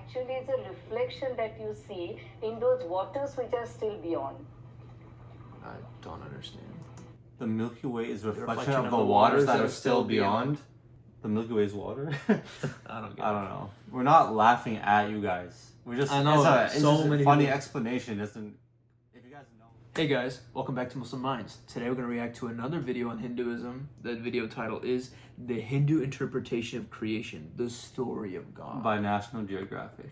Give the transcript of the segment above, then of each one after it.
actually is a reflection that you see in those waters which are still beyond. I don't understand. The Milky Way is a reflection of the waters that are still beyond. The Milky Way is water? I don't get I don't know. We're not laughing at you guys. We're just, I know, it's so just many a funny people- explanation. If you guys know. Hey guys, welcome back to Muslim Minds. Today we're going to react to another video on Hinduism. That video title is The Hindu Interpretation of Creation, The Story of God. By National Geographic.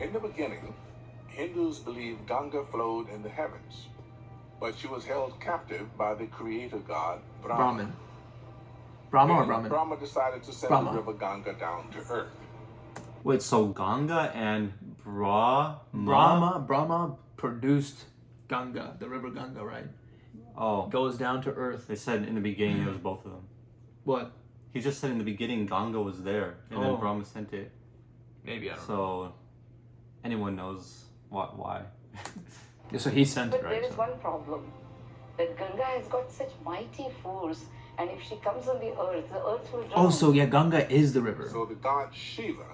In the beginning, Hindus believed Ganga flowed in the heavens, but she was held captive by the creator god Brahma. Brahma or Then Brahman? Brahma decided to send Brahma. the river Ganga down to earth. Wait, so Ganga and Brahma produced Ganga, the river Ganga, right? Oh, Goes down to earth. they said in the beginning it was both of them. What? He just said in the beginning Ganga was there, and then Brahma sent it. Maybe, I don't know. So, anyone knows why. Yeah, so he sent it, But right? there is one problem. That Ganga has got such mighty force, and if she comes on the earth will drown. Oh, so yeah, Ganga is the river. So the god Shiva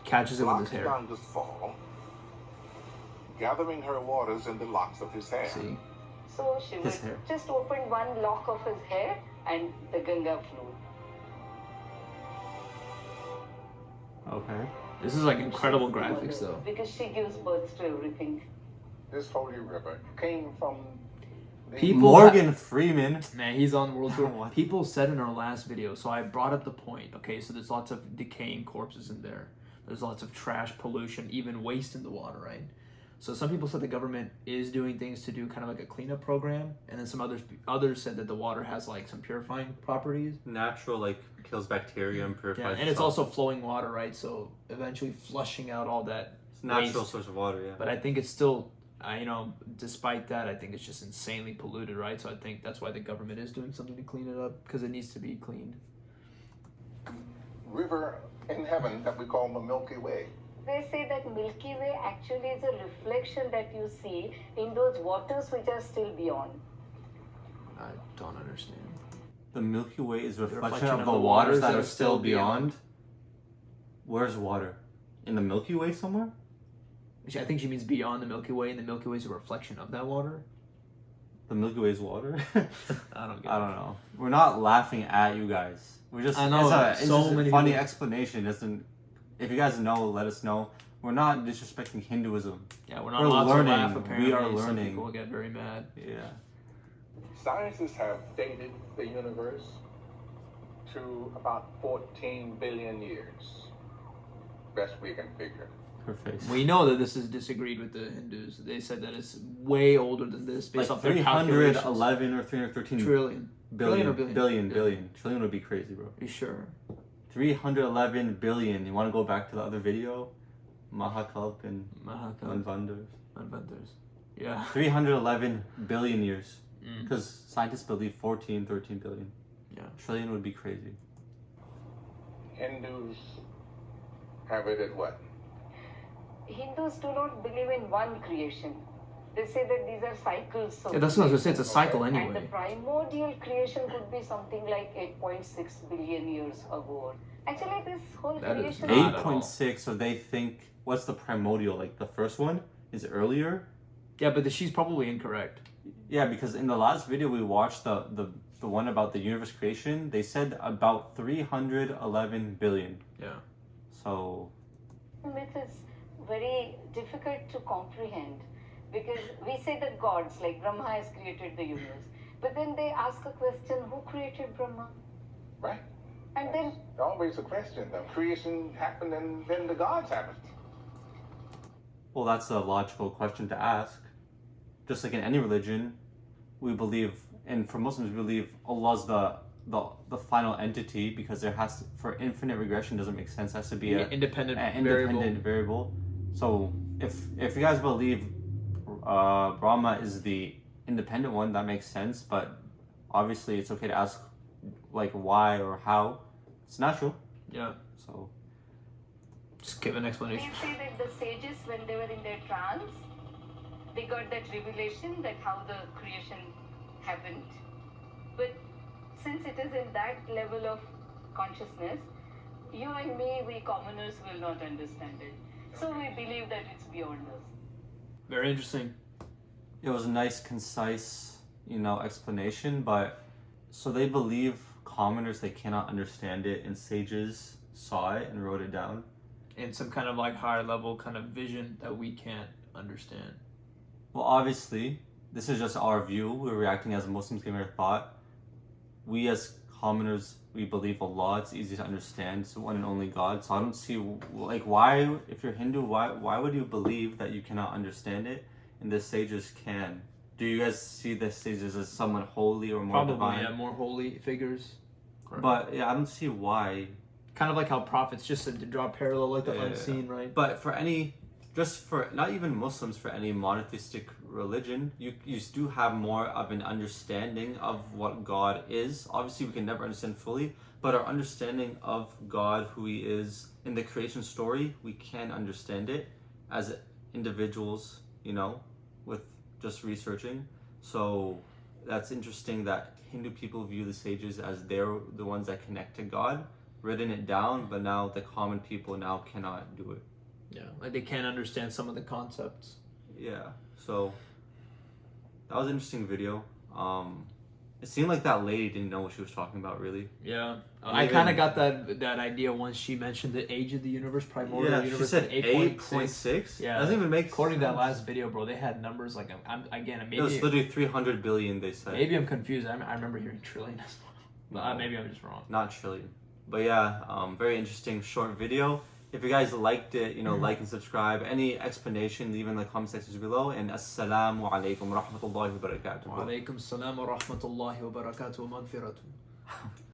Catches it with blocked his hair. Ganga's fall, gathering her waters in the locks of his hair. See? So Shiva His hair. just opened one lock of his hair and the Ganga flowed. Okay. This is like incredible graphics though. Because she gives birth to everything. This holy river came from the People- Morgan Freeman. Man, he's on world tour. What? People said in our last video, so I brought up the point, okay, so there's lots of decaying corpses in there. There's lots of trash, pollution, even waste in the water, right? So some people said the government is doing things to do kind of like a cleanup program, and then some others said that the water has like some purifying properties. Natural, like, kills bacteria and Yeah, purifies. and it's itself. also flowing water, right? So eventually flushing out all that It's a natural waste. source of water, yeah. But I think it's still, despite that, I think it's just insanely polluted, right? So I think that's why the government is doing something to clean it up, because it needs to be cleaned. river in heaven that we call the Milky Way. They say that Milky Way actually is a reflection that you see in those waters which are still beyond. I don't understand. The Milky Way is a reflection of the waters that are still beyond. Where's water? In the Milky Way somewhere? I think she means beyond the Milky Way, and the Milky Way is a reflection of that water. The Milky Way is water? I don't get I don't know. We're not laughing at you guys. We're just, I know, it's so just many a funny people- explanation. If you guys know, let us know. We're not disrespecting Hinduism. Yeah, we're not We're allowed learning. to laugh, We apparently. are Some learning. people will get very mad. Yeah. Scientists have dated the universe to about 14 billion years. Best we can figure. Her face. We know that this is disagreed with the Hindus. They said that it's way older than this, based Like off their calculations. 311 or 313 Trillion. Trillion or billion? billion. Trillion would be crazy, bro. Are you sure? 311 billion. You want to go back to the other video? Mahakalp and Mahakal. Manvandars. Manvantars. Yeah. 311 billion years. Mm. Because scientists believe 13 billion. Yeah. Trillion would be crazy. Hindus have it at what? Hindus do not believe in one creation. They say that these are cycles. So Yeah, that's what I was gonna say. It's a cycle And the anyway. primordial creation could be something like 8.6 billion years ago. Actually, this whole That is creation. not at all. 8.6, so they think, what's the primordial? Like the first one is earlier? Yeah, but she's probably incorrect. Yeah, because in the last video we watched, the one about the universe creation, they said about 311 billion. Yeah. So, Myth is very difficult to comprehend because we say that gods like Brahma has created the universe, but then they ask a question: who created Brahma? Right? And then Always a question. The creation happened and then the gods happened. well, that's a logical question to ask. Just like in any religion, we believe, and for Muslims, we believe Allah's the final entity because there has to, for infinite regression doesn't make sense. It has to be An independent an variable. independent variable. So if you guys believe Brahma is the independent one, that makes sense. But obviously, it's okay to ask like why or how. It's natural. Yeah. So Just give an they explanation. say that the sages, when they were in their trance, they got that revelation that how the creation happened. But since it is in that level of consciousness, you and me, we commoners will not understand it. So we believe that it's beyond us. Very interesting. It was a nice, concise, explanation, but so they believe commoners, they cannot understand it, and sages saw it and wrote it down. And some kind of like higher level kind of vision that we can't understand. Well, obviously, this is just our view. We're reacting as Muslims giving our thought. We as commoners, we believe Allah. It's easy to understand. It's one and only God. So I don't see why, if you're Hindu, why would you believe that you cannot understand it and the sages can? Do you guys see the sages as someone holy or more Probably, divine? yeah, more holy figures. But yeah, I don't see why. Kind of like how prophets, just to draw a parallel, like the unseen, right? But just for not even Muslims, for any monotheistic religion, you do have more of an understanding of what God is. Obviously, we can never understand fully, but our understanding of God, who He is in the creation story, we can understand it as individuals, with just researching. So that's interesting that Hindu people view the sages as they're the ones that connect to God, written it down, but now the common people now cannot do it. Yeah, like they can't understand some of the concepts. Yeah, so that was an interesting video. It seemed like that lady didn't know what she was talking about, really. Yeah, I kind of got that idea once she mentioned the age of the universe, primordial universe. She said 8.6. 8.6. Yeah, doesn't even make according sense. to that last video, bro. They had numbers like maybe it was literally 300 billion. They said. Maybe I'm confused. I remember hearing trillion as well. No, maybe I'm just wrong. Not trillion, but yeah, very interesting short video. If you guys liked it, like and subscribe. Any explanation, leave in the comment sections below. And assalamu alaikum wa rahmatullahi wa barakatuh. Wa alaikum salam wa rahmatullahi wa barakatuh wa maghfiratuh.